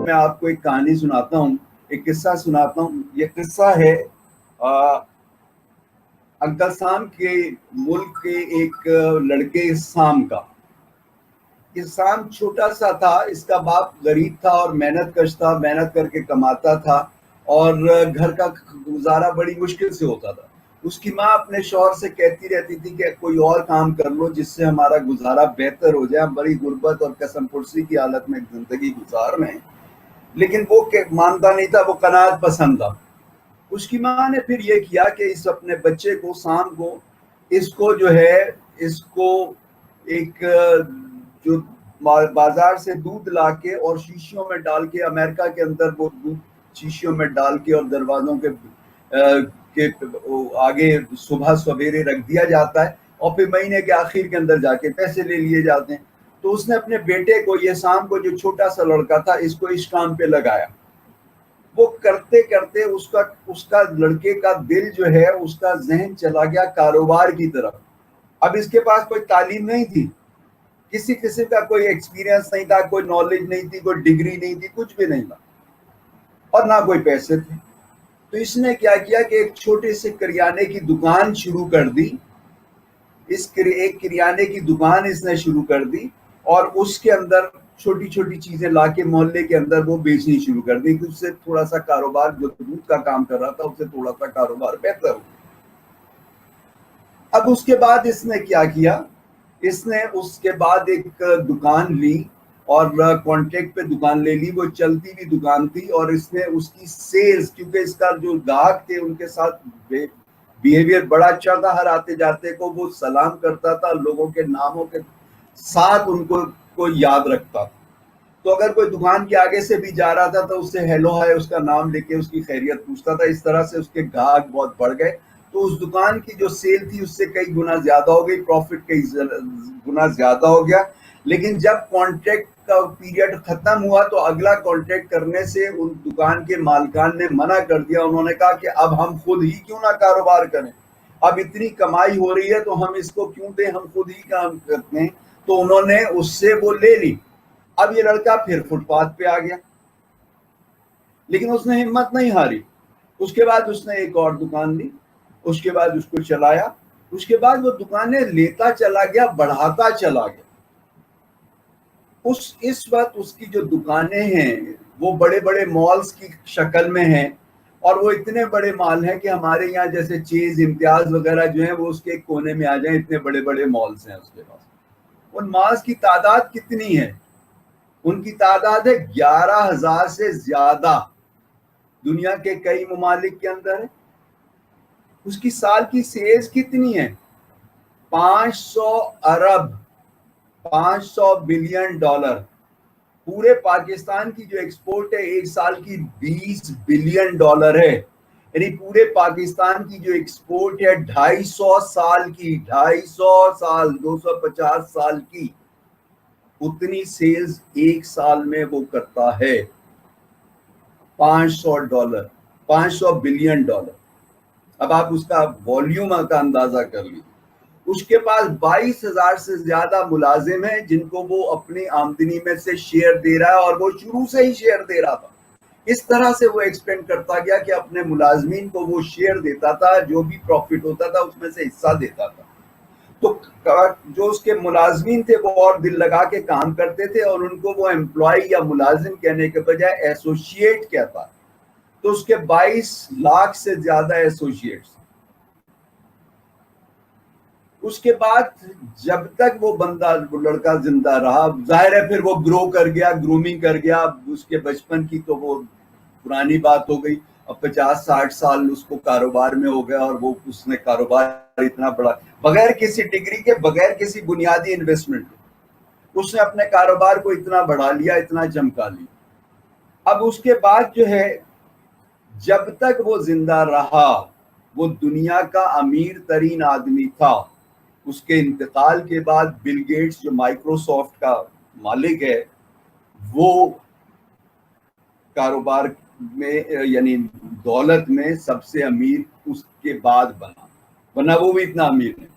میں آپ کو ایک کہانی سناتا ہوں, ایک قصہ سناتا ہوں. یہ قصہ ہے انکل سام کے ملک کے ایک لڑکے سام کا. یہ سام چھوٹا سا تھا, اس کا باپ غریب تھا اور محنت کش تھا, محنت کر کے کماتا تھا اور گھر کا گزارا بڑی مشکل سے ہوتا تھا. اس کی ماں اپنے شوہر سے کہتی رہتی تھی کہ کوئی اور کام کر لو جس سے ہمارا گزارا بہتر ہو جائے, ہم بڑی غربت اور قسم پرسی کی حالت میں زندگی گزار رہے ہیں. لیکن وہ مانتا نہیں تھا, وہ قناعت پسند تھا. اس کی ماں نے پھر یہ کیا کہ اس اپنے بچے کو سام کو اس کو جو ہے اس کو ایک جو بازار سے دودھ لا کے اور شیشیوں میں ڈال کے, امریکہ کے اندر وہ دودھ شیشیوں میں ڈال کے اور دروازوں کے آگے صبح سویرے رکھ دیا جاتا ہے اور پھر مہینے کے آخر کے اندر جا کے پیسے لے لیے جاتے ہیں. تو اس نے اپنے بیٹے کو, یہ سام کو جو چھوٹا سا لڑکا تھا, اس کو اس کام پہ لگایا. وہ کرتے کرتے اس کا لڑکے کا دل جو ہے, اس کا ذہن چلا گیا کاروبار کی طرف. اب اس کے پاس کوئی تعلیم نہیں تھی, کسی قسم کا کوئی ایکسپیرینس نہیں تھا, کوئی نالج نہیں تھی, کوئی ڈگری نہیں تھی, کچھ بھی نہیں تھا اور نہ کوئی پیسے تھے. تو اس نے کیا کیا کہ ایک چھوٹے سے کریانے کی دکان شروع کر دی. ایک کریانے کی دکان اس نے شروع کر دی اور اس کے اندر چھوٹی چھوٹی چیزیں لا کے محلے کے اندر وہ بیچنی شروع کر دی. کہ اس سے تھوڑا سا کاروبار, جو دودھ کا کام کر رہا تھا, اس سے تھوڑا سا کاروبار بہتر ہو. اب اس کے بعد اس نے کیا کیا, اس نے اس کے بعد ایک دکان لی اور کانٹریکٹ پہ دکان لے لی. وہ چلتی ہوئی دکان تھی اور اس نے اس کی سیلز, کیونکہ اس کا جو گاہک تھے ان کے ساتھ بیہیویئر بڑا اچھا تھا, ہر آتے جاتے کو وہ سلام کرتا تھا, لوگوں کے ناموں کے ساتھ ان کو یاد رکھتا تھا. تو اگر کوئی دکان کے آگے سے بھی جا رہا تھا تو اس سے ہیلو ہائے اس کا نام لے کے اس کی خیریت پوچھتا تھا. اس طرح سے اس کے گاہک بہت بڑھ گئے. تو اس دکان کی جو سیل تھی اس سے کئی گنا زیادہ ہو گئی, پروفٹ کئی گنا زیادہ ہو گیا. لیکن جب کانٹریکٹ کا پیریڈ ختم ہوا تو اگلا کانٹریکٹ کرنے سے ان دکان کے مالکان نے منع کر دیا. انہوں نے کہا کہ اب ہم خود ہی کیوں نہ کاروبار کریں, اب اتنی کمائی ہو رہی ہے تو ہم اس کو کیوں دیں, ہم خود ہی کام کرتے ہیں. تو انہوں نے اس سے وہ لے لی. اب یہ لڑکا پھر فٹ پاتھ پہ آ گیا, لیکن اس نے ہمت نہیں ہاری. اس کے بعد اس نے ایک اور دکان لی, اس کے بعد اس کو چلایا. اس کے بعد وہ دکانیں لیتا چلا گیا, بڑھاتا چلا گیا. اس وقت اس کی جو دکانیں ہیں وہ بڑے بڑے مالز کی شکل میں ہیں, اور وہ اتنے بڑے مال ہیں کہ ہمارے یہاں جیسے چیز, امتیاز وغیرہ جو ہیں وہ اس کے ایک کونے میں آ جائیں, اتنے بڑے بڑے مالز ہیں اس کے پاس. ان مالز کی تعداد کتنی ہے؟ ان کی تعداد ہے 11,000 سے زیادہ, دنیا کے کئی ممالک کے اندر ہے. اس کی سال کی سیلز کتنی ہے؟ 500 ارب, 500 بلین ڈالر. پورے پاکستان کی جو ایکسپورٹ ہے ایک سال کی 20 بلین ڈالر ہے. یعنی پورے پاکستان کی جو ایکسپورٹ ہے 250 سال کی, 250 سال, 250 سال کی, اتنی سیلز ایک سال میں وہ کرتا ہے. 500 بلین ڈالر. اب آپ اس کا والیوم کا اندازہ کر لیجیے. اس کے پاس 22,000 سے زیادہ ملازم ہیں جن کو وہ اپنی آمدنی میں سے شیئر دے رہا ہے, اور وہ شروع سے ہی شیئر دے رہا تھا. اس طرح سے وہ ایکسپینڈ کرتا گیا کہ اپنے ملازمین کو وہ شیئر دیتا تھا, جو بھی پروفٹ ہوتا تھا اس میں سے حصہ دیتا تھا. تو جو اس کے ملازمین تھے وہ اور دل لگا کے کام کرتے تھے, اور ان کو وہ امپلائی یا ملازم کہنے کے بجائے ایسوسیٹ کہتا. تو اس کے 22 لاکھ سے زیادہ ایسوسیٹس. اس کے بعد جب تک وہ لڑکا زندہ رہا, ظاہر ہے پھر وہ گرو کر گیا, گرومنگ کر گیا. اس کے بچپن کی تو وہ پرانی بات ہو گئی. اب 50-60 سال اس کو کاروبار میں ہو گیا, اور وہ اس نے کاروبار اتنا بڑا, بغیر کسی ڈگری کے, بغیر کسی بنیادی انویسٹمنٹ کے اس نے اپنے کاروبار کو اتنا بڑھا لیا, اتنا چمکا لیا. اب اس کے بعد جو ہے, جب تک وہ زندہ رہا وہ دنیا کا امیر ترین آدمی تھا. اس کے انتقال کے بعد بل گیٹس جو مائکروسافٹ کا مالک ہے, وہ کاروبار میں یعنی دولت میں سب سے امیر اس کے بعد بنا, ورنہ وہ بھی اتنا امیر نہیں.